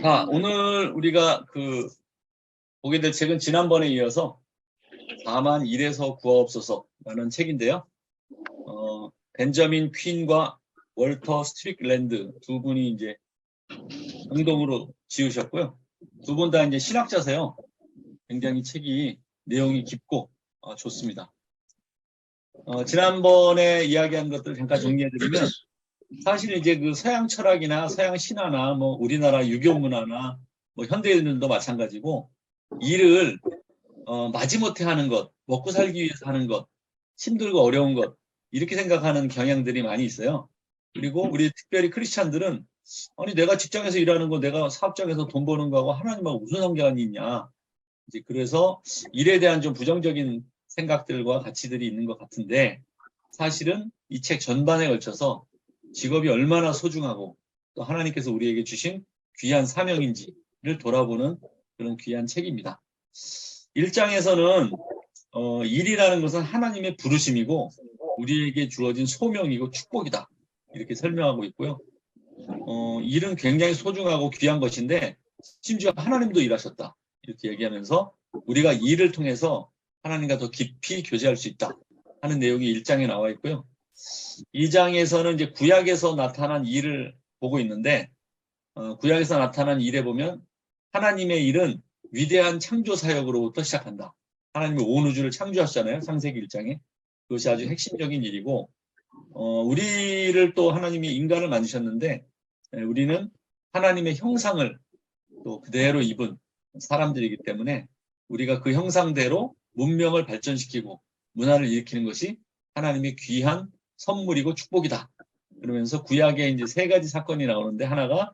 자, 오늘 우리가 보게 될 책은 지난번에 이어서 4만 일에서 구하옵소서라는 책인데요. 벤저민 퀸과 월터 스트릭랜드 두 분이 이제 공동으로 지으셨고요. 두 분 다 이제 신학자세요. 굉장히 책이 내용이 깊고 좋습니다. 지난번에 이야기한 것들을 잠깐 정리해드리면, 사실 이제 그 서양 철학이나 서양 신화나 뭐 우리나라 유교 문화나 뭐 현대인들도 마찬가지고, 일을 마지못해 하는 것, 먹고 살기 위해서 하는 것, 힘들고 어려운 것, 이렇게 생각하는 경향들이 많이 있어요. 그리고 우리 특별히 크리스찬들은, 아니 내가 직장에서 일하는 거, 내가 사업장에서 돈 버는 거하고 하나님하고 무슨 상관이 있냐, 이제 그래서 일에 대한 좀 부정적인 생각들과 가치들이 있는 것 같은데, 사실은 이 책 전반에 걸쳐서 직업이 얼마나 소중하고 또 하나님께서 우리에게 주신 귀한 사명인지를 돌아보는 그런 귀한 책입니다. 1장에서는 일이라는 것은 하나님의 부르심이고 우리에게 주어진 소명이고 축복이다, 이렇게 설명하고 있고요. 일은 굉장히 소중하고 귀한 것인데 심지어 하나님도 일하셨다, 이렇게 얘기하면서 우리가 일을 통해서 하나님과 더 깊이 교제할 수 있다 하는 내용이 1장에 나와 있고요. 2장에서는 이제 구약에서 나타난 일을 보고 있는데, 구약에서 나타난 일에 보면 하나님의 일은 위대한 창조 사역으로부터 시작한다. 하나님이 온 우주를 창조하셨잖아요, 창세기 1장에. 그것이 아주 핵심적인 일이고, 우리를 또 하나님이 인간을 만드셨는데, 우리는 하나님의 형상을 또 그대로 입은 사람들이기 때문에 우리가 그 형상대로 문명을 발전시키고 문화를 일으키는 것이 하나님의 귀한 선물이고 축복이다. 그러면서 구약에 이제 3가지 사건이 나오는데, 하나가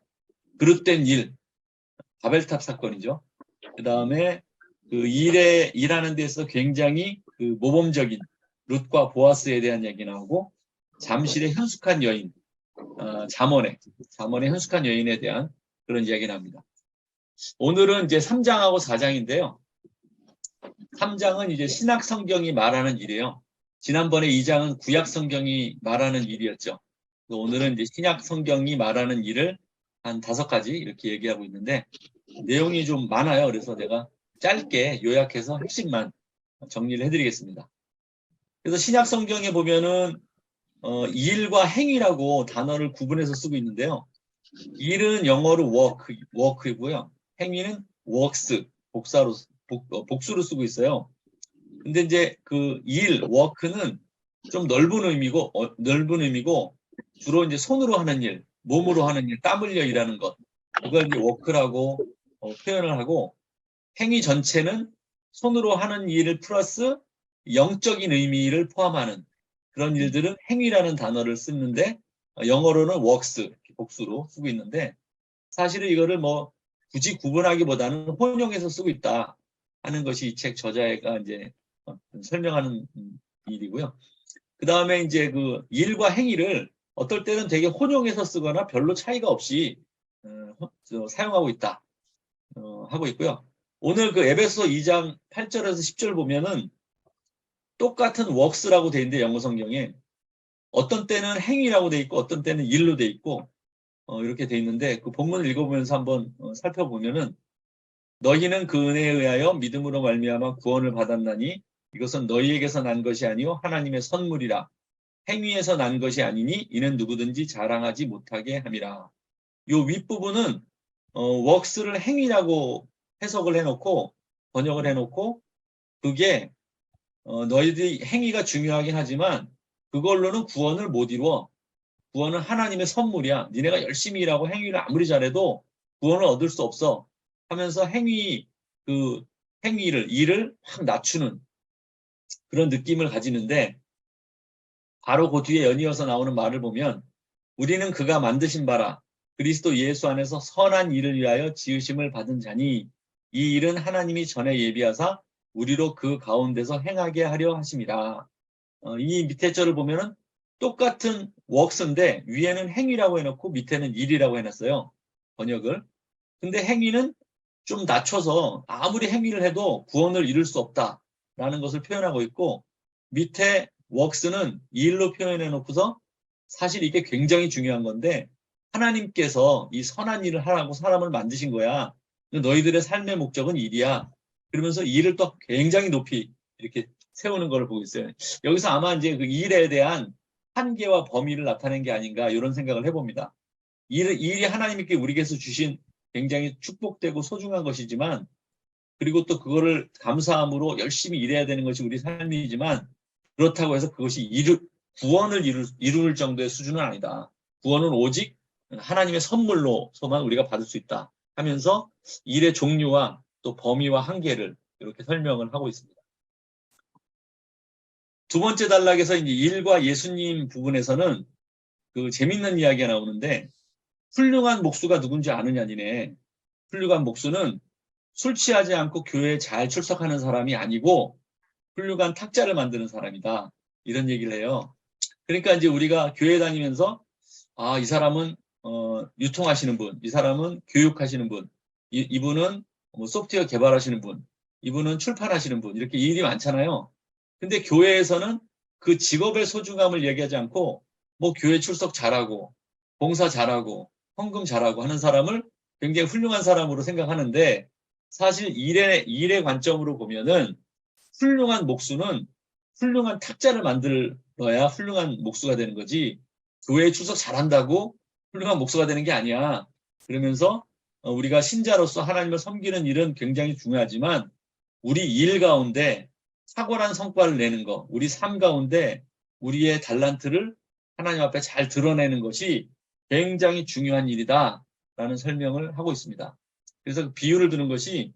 그릇된 일, 바벨탑 사건이죠. 그 다음에 그 일하는 데서 굉장히 그 모범적인 룻과 보아스에 대한 얘기 나오고, 잠실의 현숙한 여인, 잠언의 현숙한 여인에 대한 그런 이야기 납니다. 오늘은 이제 3장하고 4장인데요. 3장은 이제 신약 성경이 말하는 일이에요. 지난번에 2장은 구약 성경이 말하는 일이었죠. 오늘은 이제 신약 성경이 말하는 일을 한 5가지 이렇게 얘기하고 있는데, 내용이 좀 많아요. 그래서 제가 짧게 요약해서 핵심만 정리를 해드리겠습니다. 그래서 신약 성경에 보면은 일과 행위라고 단어를 구분해서 쓰고 있는데요. 일은 영어로 work이고요. 행위는 works, 복수로 쓰고 있어요. 근데 이제 그 work는 좀 넓은 의미고 주로 이제 손으로 하는 일, 몸으로 하는 일, 땀 흘려 일하는 것, 그걸 이제 work라고 표현을 하고, 행위 전체는 손으로 하는 일 플러스 영적인 의미를 포함하는 그런 일들은 행위라는 단어를 쓰는데, 영어로는 works, 복수로 쓰고 있는데, 사실은 이거를 뭐 굳이 구분하기보다는 혼용해서 쓰고 있다 하는 것이 이 책 저자가 이제 설명하는 일이고요. 그 다음에 이제 그 일과 행위를 어떨 때는 되게 혼용해서 쓰거나 별로 차이가 없이 사용하고 있다 하고 있고요. 오늘 그 에베소 2장 8절에서 10절 보면은 똑같은 works라고 돼 있는데, 영어 성경에 어떤 때는 행위라고 돼 있고 어떤 때는 일로 돼 있고 이렇게 돼 있는데, 그 본문을 읽어보면서 한번 살펴보면은, 너희는 그 은혜에 의하여 믿음으로 말미암아 구원을 받았나니 이것은 너희에게서 난 것이 아니요 하나님의 선물이라. 행위에서 난 것이 아니니 이는 누구든지 자랑하지 못하게 함이라. 요 윗부분은 works를 행위라고 해석을 해놓고 번역을 해놓고, 그게 너희들이 행위가 중요하긴 하지만 그걸로는 구원을 못 이루어. 구원은 하나님의 선물이야. 니네가 열심히 일하고 행위를 아무리 잘해도 구원을 얻을 수 없어 하면서 일을 확 낮추는 그런 느낌을 가지는데, 바로 그 뒤에 연이어서 나오는 말을 보면, 우리는 그가 만드신 바라 그리스도 예수 안에서 선한 일을 위하여 지으심을 받은 자니 이 일은 하나님이 전에 예비하사 우리로 그 가운데서 행하게 하려 하심이라. 이 밑에 절을 보면은 똑같은 works인데 위에는 행위라고 해놓고 밑에는 일이라고 해놨어요, 번역을. 근데 행위는 좀 낮춰서 아무리 행위를 해도 구원을 이룰 수 없다 라는 것을 표현하고 있고, 밑에 works는 일로 표현해 놓고서 사실 이게 굉장히 중요한 건데, 하나님께서 이 선한 일을 하라고 사람을 만드신 거야. 너희들의 삶의 목적은 일이야. 그러면서 일을 또 굉장히 높이 이렇게 세우는 걸 보고 있어요. 여기서 아마 이제 그 일에 대한 한계와 범위를 나타낸 게 아닌가 이런 생각을 해봅니다. 일이 하나님께 우리께서 주신 굉장히 축복되고 소중한 것이지만, 그리고 또 그거를 감사함으로 열심히 일해야 되는 것이 우리 삶이지만, 그렇다고 해서 그것이 구원을 이룰 정도의 수준은 아니다. 구원은 오직 하나님의 선물로서만 우리가 받을 수 있다 하면서 일의 종류와 또 범위와 한계를 이렇게 설명을 하고 있습니다. 두 번째 단락에서 이제 일과 예수님 부분에서는 그 재밌는 이야기가 나오는데, 훌륭한 목수가 누군지 아느냐 니네. 훌륭한 목수는 술 취하지 않고 교회에 잘 출석하는 사람이 아니고 훌륭한 탁자를 만드는 사람이다. 이런 얘기를 해요. 그러니까 이제 우리가 교회 다니면서 이 사람은 유통하시는 분, 이 사람은 교육하시는 분, 이분은 뭐 소프트웨어 개발하시는 분, 이분은 출판하시는 분, 이렇게 일이 많잖아요. 근데 교회에서는 그 직업의 소중함을 얘기하지 않고 뭐 교회 출석 잘하고 봉사 잘하고 헌금 잘하고 하는 사람을 굉장히 훌륭한 사람으로 생각하는데, 사실 일의 관점으로 보면은 훌륭한 목수는 훌륭한 탁자를 만들어야 훌륭한 목수가 되는 거지, 교회에 출석 잘한다고 훌륭한 목수가 되는 게 아니야. 그러면서 우리가 신자로서 하나님을 섬기는 일은 굉장히 중요하지만, 우리 일 가운데 탁월한 성과를 내는 것, 우리 삶 가운데 우리의 달란트를 하나님 앞에 잘 드러내는 것이 굉장히 중요한 일이다라는 설명을 하고 있습니다. 그래서 비유를 드는 것이,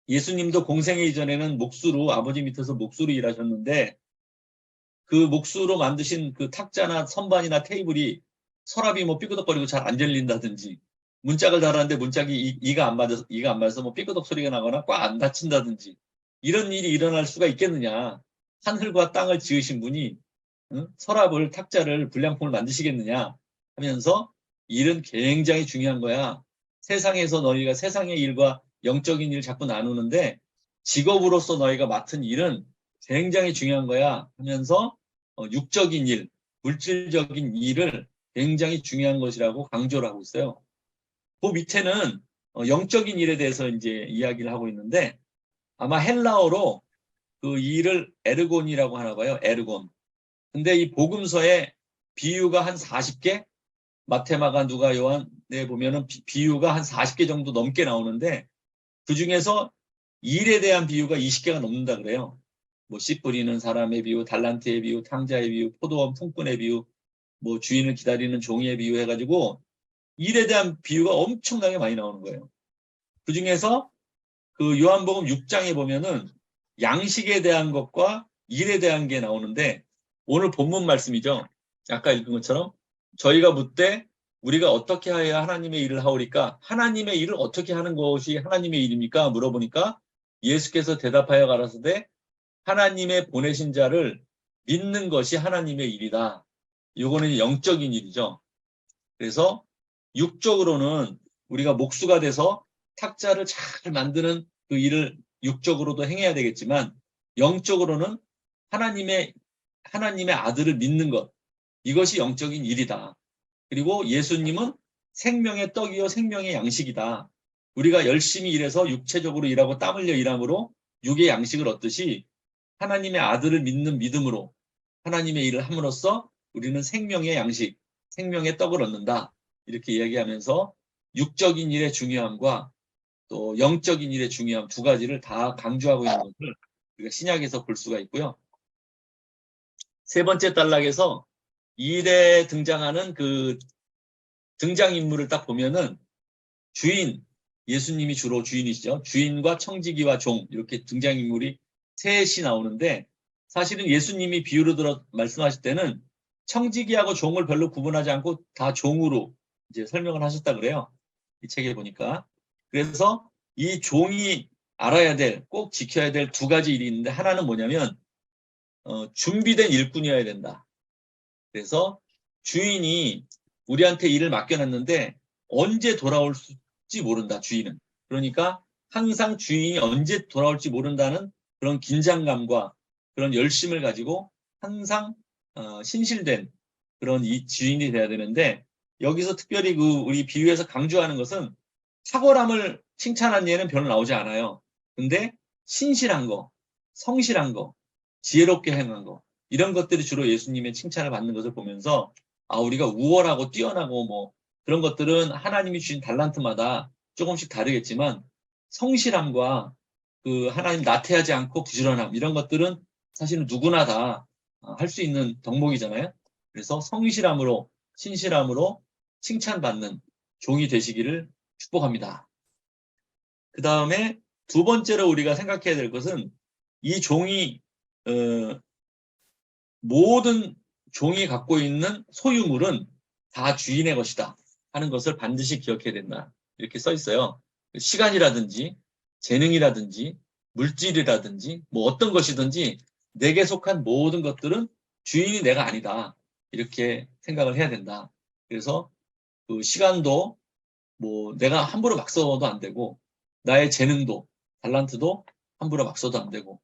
예수님도 공생애 이전에는 목수로, 아버지 밑에서 목수로 일하셨는데, 그 목수로 만드신 그 탁자나 선반이나 테이블이 서랍이 뭐 삐끄덕거리고 잘 안 열린다든지, 문짝을 달았는데 문짝이 이가 안 맞아서 뭐 삐끄덕 소리가 나거나 꽉 안 닫힌다든지, 이런 일이 일어날 수가 있겠느냐. 하늘과 땅을 지으신 분이 서랍을, 탁자를, 불량품을 만드시겠느냐 하면서, 일은 굉장히 중요한 거야. 세상에서 너희가 세상의 일과 영적인 일을 자꾸 나누는데, 직업으로서 너희가 맡은 일은 굉장히 중요한 거야 하면서 육적인 일, 물질적인 일을 굉장히 중요한 것이라고 강조를 하고 있어요. 그 밑에는 영적인 일에 대해서 이제 이야기를 하고 있는데, 아마 헬라어로 그 일을 에르곤이라고 하나 봐요. 에르곤. 근데 이 복음서에 비유가 한 40개, 마테마가, 누가, 요한에 보면은 비유가 한 40개 정도 넘게 나오는데, 그 중에서 일에 대한 비유가 20개가 넘는다 그래요. 뭐 씨 뿌리는 사람의 비유, 달란트의 비유, 탕자의 비유, 포도원 품꾼의 비유, 뭐 주인을 기다리는 종이의 비유 해가지고 일에 대한 비유가 엄청나게 많이 나오는 거예요. 그 중에서 그 요한복음 6장에 보면은 양식에 대한 것과 일에 대한 게 나오는데, 오늘 본문 말씀이죠. 아까 읽은 것처럼 저희가 묻되 우리가 어떻게 해야 하나님의 일을 하오리까? 하나님의 일을 어떻게 하는 것이 하나님의 일입니까? 물어보니까 예수께서 대답하여 가라사대 하나님의 보내신 자를 믿는 것이 하나님의 일이다. 이거는 영적인 일이죠. 그래서 육적으로는 우리가 목수가 돼서 탁자를 잘 만드는 그 일을 육적으로도 행해야 되겠지만, 영적으로는 하나님의 아들을 믿는 것, 이것이 영적인 일이다. 그리고 예수님은 생명의 떡이요 생명의 양식이다. 우리가 열심히 일해서 육체적으로 일하고 땀 흘려 일함으로 육의 양식을 얻듯이, 하나님의 아들을 믿는 믿음으로 하나님의 일을 함으로써 우리는 생명의 양식, 생명의 떡을 얻는다. 이렇게 이야기하면서 육적인 일의 중요함과 또 영적인 일의 중요함 두 가지를 다 강조하고 있는 것을 우리가 신약에서 볼 수가 있고요. 세 번째 단락에서 일에 등장하는 그 등장인물을 딱 보면은 주인, 예수님이 주로 주인이시죠. 주인과 청지기와 종, 이렇게 등장인물이 셋이 나오는데, 사실은 예수님이 비유로 들어 말씀하실 때는 청지기하고 종을 별로 구분하지 않고 다 종으로 이제 설명을 하셨다 그래요. 이 책에 보니까. 그래서 이 종이 알아야 될, 꼭 지켜야 될 두 가지 일이 있는데, 하나는 뭐냐면 준비된 일꾼이어야 된다. 그래서 주인이 우리한테 일을 맡겨놨는데 언제 돌아올지 모른다, 주인은. 그러니까 항상 주인이 언제 돌아올지 모른다는 그런 긴장감과 그런 열심을 가지고 항상 신실된 그런 이 주인이 돼야 되는데, 여기서 특별히 우리 비유에서 강조하는 것은 탁월함을 칭찬한 예는 별로 나오지 않아요. 근데 신실한 거, 성실한 거, 지혜롭게 행한 거, 이런 것들이 주로 예수님의 칭찬을 받는 것을 보면서, 우리가 우월하고 뛰어나고 뭐 그런 것들은 하나님이 주신 달란트마다 조금씩 다르겠지만, 성실함과 하나님 나태하지 않고 부지런함, 이런 것들은 사실은 누구나 다 할 수 있는 덕목이잖아요. 그래서 성실함으로, 신실함으로 칭찬받는 종이 되시기를 축복합니다. 그 다음에 두 번째로 우리가 생각해야 될 것은, 이 종이 모든 종이 갖고 있는 소유물은 다 주인의 것이다 하는 것을 반드시 기억해야 된다, 이렇게 써 있어요. 시간이라든지 재능이라든지 물질이라든지 뭐 어떤 것이든지 내게 속한 모든 것들은 주인이 내가 아니다, 이렇게 생각을 해야 된다. 그래서 그 시간도 뭐 내가 함부로 막 써도 안 되고, 나의 재능도, 달란트도 함부로 막 써도 안 되고,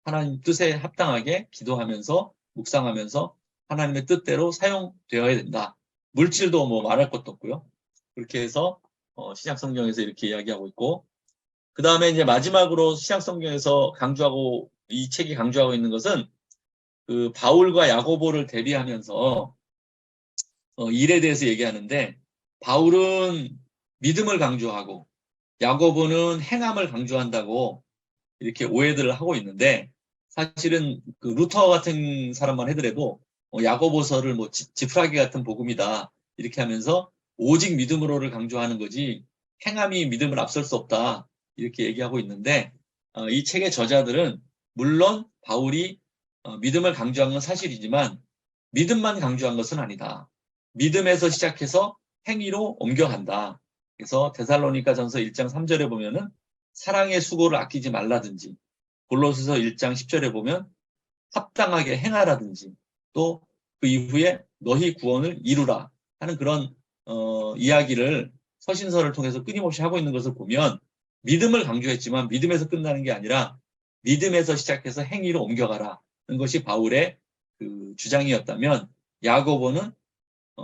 하나님 뜻에 합당하게 기도하면서 묵상하면서 하나님의 뜻대로 사용되어야 된다. 물질도 뭐 말할 것도 없고요. 그렇게 해서 신약 성경에서 이렇게 이야기하고 있고, 그 다음에 이제 마지막으로 신약 성경에서 강조하고, 이 책이 강조하고 있는 것은 그 바울과 야고보를 대비하면서 일에 대해서 얘기하는데, 바울은 믿음을 강조하고 야고보는 행함을 강조한다고 이렇게 오해들을 하고 있는데, 사실은 그 루터 같은 사람만 하더라도 야고보서를 뭐 지푸라기 같은 복음이다 이렇게 하면서 오직 믿음으로를 강조하는 거지 행함이 믿음을 앞설 수 없다 이렇게 얘기하고 있는데, 이 책의 저자들은 물론 바울이 믿음을 강조한 건 사실이지만 믿음만 강조한 것은 아니다. 믿음에서 시작해서 행위로 옮겨간다. 그래서 데살로니가전서 1장 3절에 보면은 사랑의 수고를 아끼지 말라든지, 골로새서 1장 10절에 보면 합당하게 행하라든지, 또 그 이후에 너희 구원을 이루라 하는 그런 이야기를 서신서를 통해서 끊임없이 하고 있는 것을 보면, 믿음을 강조했지만 믿음에서 끝나는 게 아니라 믿음에서 시작해서 행위로 옮겨가라는 것이 바울의 그 주장이었다면, 야고보는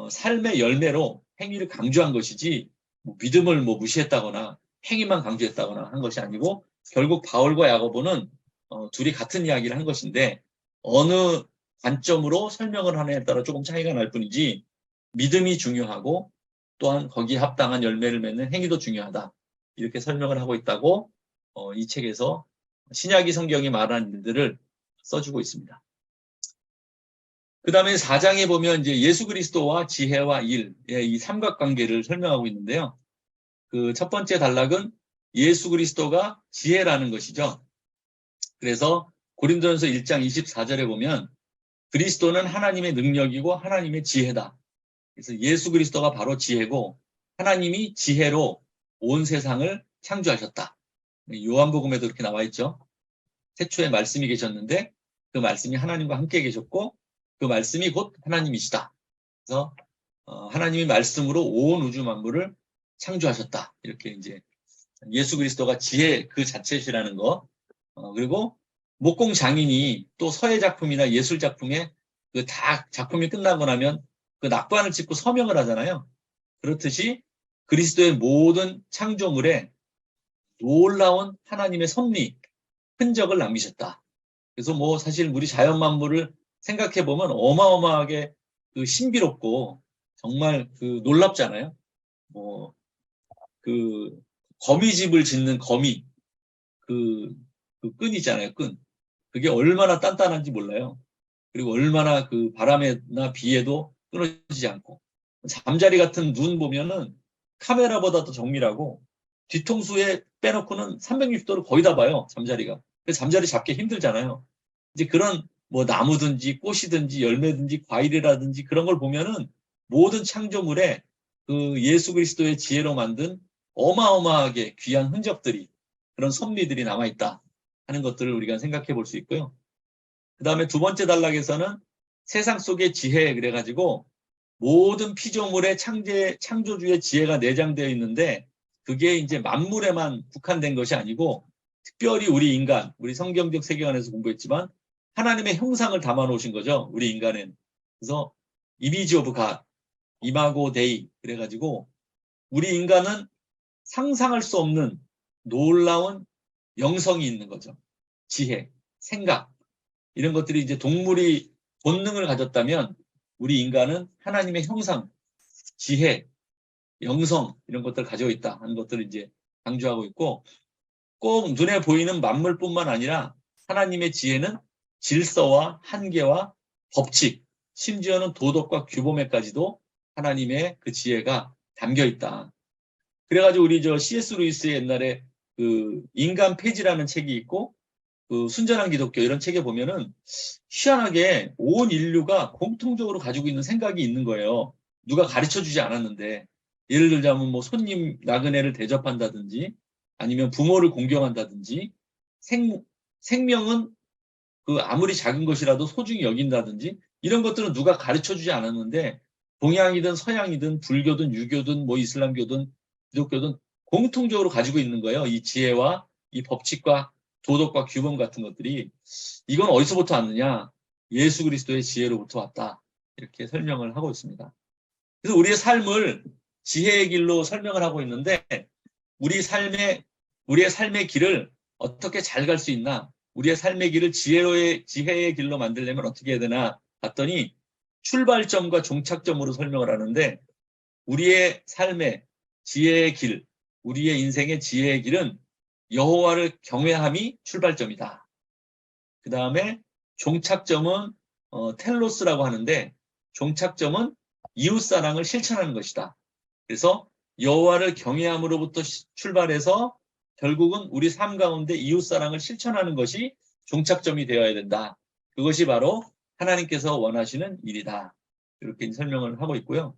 삶의 열매로 행위를 강조한 것이지 뭐 믿음을 뭐 무시했다거나 행위만 강조했다거나 한 것이 아니고, 결국 바울과 야고보는 둘이 같은 이야기를 한 것인데 어느 관점으로 설명을 하느냐에 따라 조금 차이가 날 뿐이지, 믿음이 중요하고 또한 거기에 합당한 열매를 맺는 행위도 중요하다, 이렇게 설명을 하고 있다고 이 책에서 신약이 성경이 말하는 일들을 써주고 있습니다. 그 다음에 4장에 보면 이제 예수 그리스도와 지혜와 일의 이 삼각관계를 설명하고 있는데요. 그 첫 번째 단락은 예수 그리스도가 지혜라는 것이죠. 그래서 고린도전서 1장 24절에 보면 그리스도는 하나님의 능력이고 하나님의 지혜다. 그래서 예수 그리스도가 바로 지혜고 하나님이 지혜로 온 세상을 창조하셨다. 요한복음에도 이렇게 나와 있죠. 태초에 말씀이 계셨는데 그 말씀이 하나님과 함께 계셨고 그 말씀이 곧 하나님이시다. 그래서 하나님이 말씀으로 온 우주 만물을 창조하셨다. 이렇게 이제 예수 그리스도가 지혜 그 자체시라는 거. 그리고 목공 장인이 또 서예 작품이나 예술 작품에 그 다 작품이 끝나고 나면 그 낙관을 찍고 서명을 하잖아요. 그렇듯이 그리스도의 모든 창조물에 놀라운 하나님의 섭리, 흔적을 남기셨다. 그래서 뭐 사실 우리 자연 만물을 생각해 보면 어마어마하게 그 신비롭고 정말 그 놀랍잖아요. 뭐 그 거미집을 짓는 거미, 그 끈이잖아요, 끈. 그게 얼마나 단단한지 몰라요. 그리고 얼마나 그 바람에나 비에도 끊어지지 않고, 잠자리 같은 눈 보면은 카메라보다 더 정밀하고 뒤통수에 빼놓고는 360도를 거의 다 봐요, 잠자리가. 그래서 잠자리 잡기 힘들잖아요. 이제 그런 뭐 나무든지 꽃이든지 열매든지 과일이라든지 그런 걸 보면은 모든 창조물에 그 예수 그리스도의 지혜로 만든 어마어마하게 귀한 흔적들이, 그런 섭리들이 남아있다 하는 것들을 우리가 생각해 볼 수 있고요. 그 다음에 두 번째 단락에서는 세상 속의 지혜 그래가지고 모든 피조물의 창조주의 지혜가 내장되어 있는데, 그게 이제 만물에만 국한된 것이 아니고 특별히 우리 인간, 우리 성경적 세계관에서 공부했지만 하나님의 형상을 담아 놓으신 거죠. 우리 인간은. 그래서 이미지 오브 갓, 이마고 데이 그래가지고 우리 인간은 상상할 수 없는 놀라운 영성이 있는 거죠. 지혜, 생각 이런 것들이 이제 동물이 본능을 가졌다면 우리 인간은 하나님의 형상, 지혜, 영성 이런 것들을 가지고 있다 하는 것들을 이제 강조하고 있고 꼭 눈에 보이는 만물뿐만 아니라 하나님의 지혜는 질서와 한계와 법칙, 심지어는 도덕과 규범에까지도 하나님의 그 지혜가 담겨 있다. 그래가지고 우리 저 C.S. 루이스의 옛날에 그 인간 폐지라는 책이 있고 그 순전한 기독교 이런 책에 보면은 희한하게 온 인류가 공통적으로 가지고 있는 생각이 있는 거예요. 누가 가르쳐주지 않았는데 예를 들자면 뭐 손님 나그네를 대접한다든지 아니면 부모를 공경한다든지 생명은 그 아무리 작은 것이라도 소중히 여긴다든지 이런 것들은 누가 가르쳐주지 않았는데 동양이든 서양이든 불교든 유교든 뭐 이슬람교든 기독교든 공통적으로 가지고 있는 거예요. 이 지혜와 이 법칙과 도덕과 규범 같은 것들이 이건 어디서부터 왔느냐? 예수 그리스도의 지혜로부터 왔다. 이렇게 설명을 하고 있습니다. 그래서 우리의 삶을 지혜의 길로 설명을 하고 있는데 우리의 삶의 길을 어떻게 잘 갈 수 있나? 우리의 삶의 길을 지혜의 길로 만들려면 어떻게 해야 되나? 봤더니 출발점과 종착점으로 설명을 하는데 우리의 삶의 지혜의 길, 우리의 인생의 지혜의 길은 여호와를 경외함이 출발점이다. 그 다음에 종착점은 텔로스라고 하는데 종착점은 이웃사랑을 실천하는 것이다. 그래서 여호와를 경외함으로부터 출발해서 결국은 우리 삶 가운데 이웃사랑을 실천하는 것이 종착점이 되어야 된다. 그것이 바로 하나님께서 원하시는 일이다. 이렇게 설명을 하고 있고요.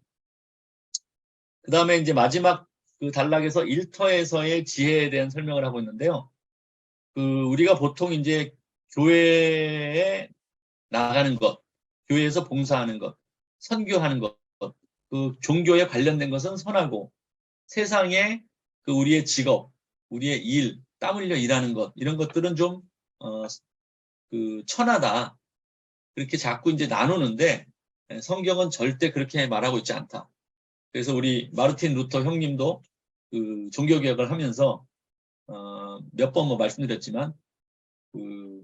그 다음에 이제 마지막 그 단락에서 일터에서의 지혜에 대한 설명을 하고 있는데요. 그 우리가 보통 이제 교회에 나가는 것, 교회에서 봉사하는 것, 선교하는 것, 그 종교에 관련된 것은 선하고 세상에 그 우리의 직업, 우리의 일, 땀 흘려 일하는 것 이런 것들은 좀 그 천하다. 그렇게 자꾸 이제 나누는데 성경은 절대 그렇게 말하고 있지 않다. 그래서 우리 마르틴 루터 형님도 그 종교개혁을 하면서 몇 번 뭐 말씀드렸지만 그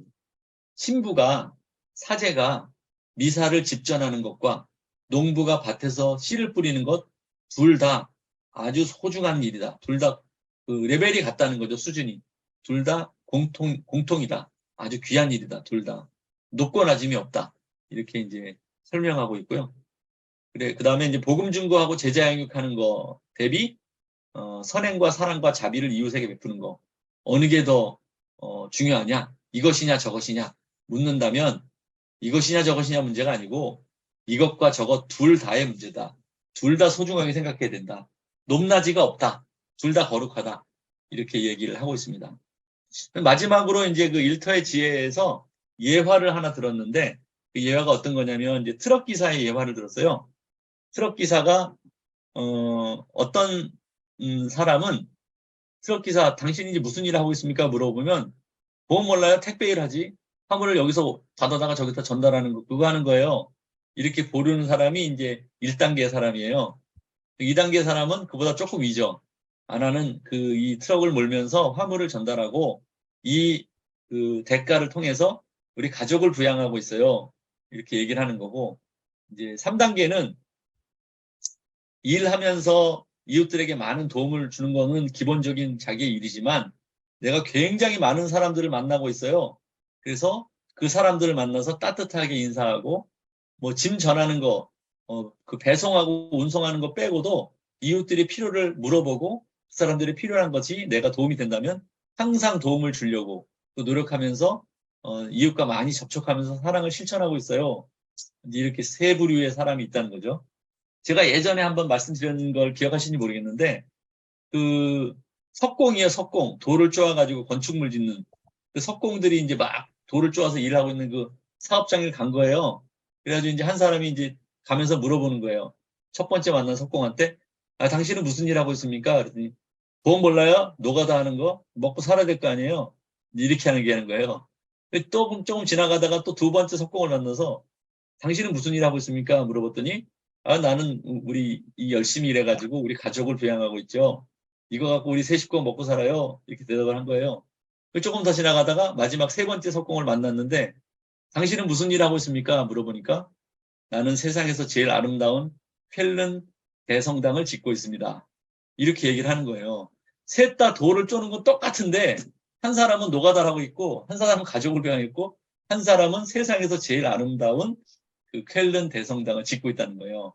신부가 사제가 미사를 집전하는 것과 농부가 밭에서 씨를 뿌리는 것 둘 다 아주 소중한 일이다. 둘 다 그 레벨이 같다는 거죠. 수준이. 둘 다 공통이다. 아주 귀한 일이다. 둘 다. 높고 낮음이 없다. 이렇게 이제 설명하고 있고요. 그래, 그 다음에 이제 복음 증거하고 제자 양육하는 거 대비 선행과 사랑과 자비를 이웃에게 베푸는 거 어느 게 더 중요하냐? 이것이냐 저것이냐 묻는다면 이것이냐 저것이냐 문제가 아니고 이것과 저것 둘 다의 문제다. 둘 다 소중하게 생각해야 된다. 높낮이가 없다. 둘 다 거룩하다. 이렇게 얘기를 하고 있습니다. 마지막으로 이제 그 일터의 지혜에서 예화를 하나 들었는데 그 예화가 어떤 거냐면 이제 트럭 기사의 예화를 들었어요. 트럭 기사가 어떤 사람은 트럭 기사 당신이 이제 무슨 일을 하고 있습니까? 물어보면 뭐 몰라요? 택배 일 하지. 화물을 여기서 받아다가 저기다 전달하는 거 그거 하는 거예요. 이렇게 보르는 사람이 이제 1단계 사람이에요. 2단계 사람은 그보다 조금 위죠. 하나는 그 이 트럭을 몰면서 화물을 전달하고 이 그 대가를 통해서 우리 가족을 부양하고 있어요. 이렇게 얘기를 하는 거고 이제 3단계는 일하면서 이웃들에게 많은 도움을 주는 거는 기본적인 자기의 일이지만 내가 굉장히 많은 사람들을 만나고 있어요. 그래서 그 사람들을 만나서 따뜻하게 인사하고 뭐 짐 전하는 거, 그 배송하고 운송하는 거 빼고도 이웃들이 필요를 물어보고 그 사람들이 필요한 것이 내가 도움이 된다면 항상 도움을 주려고 또 노력하면서 이웃과 많이 접촉하면서 사랑을 실천하고 있어요. 이렇게 세 부류의 사람이 있다는 거죠. 제가 예전에 한번 말씀드린 걸 기억하시는지 모르겠는데 그 석공이에요. 석공. 돌을 쪼아가지고 건축물 짓는 그 석공들이 이제 막 돌을 쪼아서 일하고 있는 그 사업장을 간 거예요. 그래가지고 이제 한 사람이 이제 가면서 물어보는 거예요. 첫 번째 만난 석공한테 아, 당신은 무슨 일 하고 있습니까? 그랬더니 그건 몰라요? 노가다 하는 거? 먹고 살아야 될 거 아니에요? 이렇게 하는 거예요. 조금 지나가다가 또 두 번째 석공을 만나서 당신은 무슨 일 하고 있습니까? 물어봤더니 나는 우리 열심히 일해가지고 우리 가족을 부양하고 있죠. 이거 갖고 우리 세 식구가 먹고 살아요. 이렇게 대답을 한 거예요. 조금 더 지나가다가 마지막 세 번째 석공을 만났는데 당신은 무슨 일 하고 있습니까? 물어보니까 나는 세상에서 제일 아름다운 쾰른 대성당을 짓고 있습니다. 이렇게 얘기를 하는 거예요. 셋 다 돌을 쪼는 건 똑같은데 한 사람은 노가다를 하고 있고 한 사람은 가족을 부양했고 한 사람은 세상에서 제일 아름다운 그 쾰른 대성당을 짓고 있다는 거예요.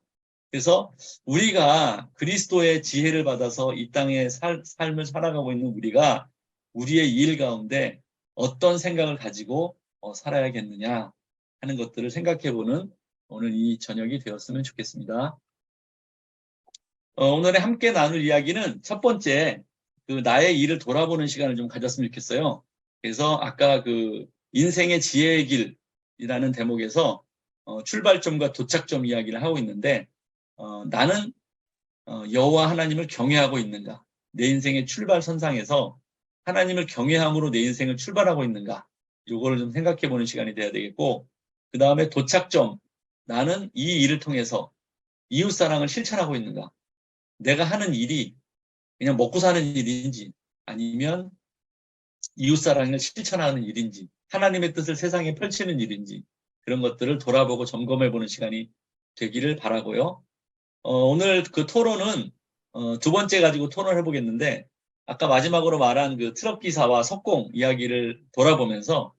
그래서 우리가 그리스도의 지혜를 받아서 이 땅의 삶을 살아가고 있는 우리가 우리의 일 가운데 어떤 생각을 가지고 살아야겠느냐 하는 것들을 생각해보는 오늘 이 저녁이 되었으면 좋겠습니다. 오늘의 함께 나눌 이야기는 첫 번째, 그 나의 일을 돌아보는 시간을 좀 가졌으면 좋겠어요. 그래서 아까 그 인생의 지혜의 길이라는 대목에서 출발점과 도착점 이야기를 하고 있는데 나는 여호와 하나님을 경외하고 있는가? 내 인생의 출발선상에서 하나님을 경외함으로 내 인생을 출발하고 있는가? 요거를 좀 생각해보는 시간이 돼야 되겠고 그 다음에 도착점, 나는 이 일을 통해서 이웃사랑을 실천하고 있는가? 내가 하는 일이 그냥 먹고 사는 일인지 아니면 이웃사랑을 실천하는 일인지 하나님의 뜻을 세상에 펼치는 일인지 그런 것들을 돌아보고 점검해보는 시간이 되기를 바라고요. 오늘 그 토론은 두 번째 가지고 토론을 해보겠는데 아까 마지막으로 말한 그 트럭 기사와 석공 이야기를 돌아보면서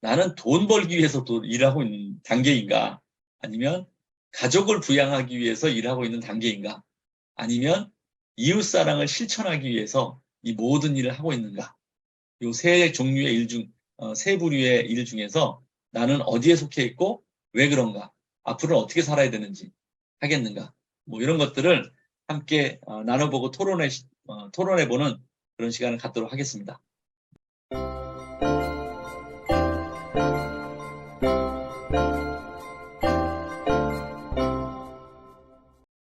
나는 돈 벌기 위해서 일을 하고 있는 단계인가 아니면 가족을 부양하기 위해서 일하고 있는 단계인가 아니면 이웃사랑을 실천하기 위해서 이 모든 일을 하고 있는가 이 세 종류의 세 부류의 일 중에서 나는 어디에 속해 있고 왜 그런가 앞으로는 어떻게 살아야 되는지 하겠는가 뭐 이런 것들을 함께 나눠보고 토론해보는 그런 시간을 갖도록 하겠습니다.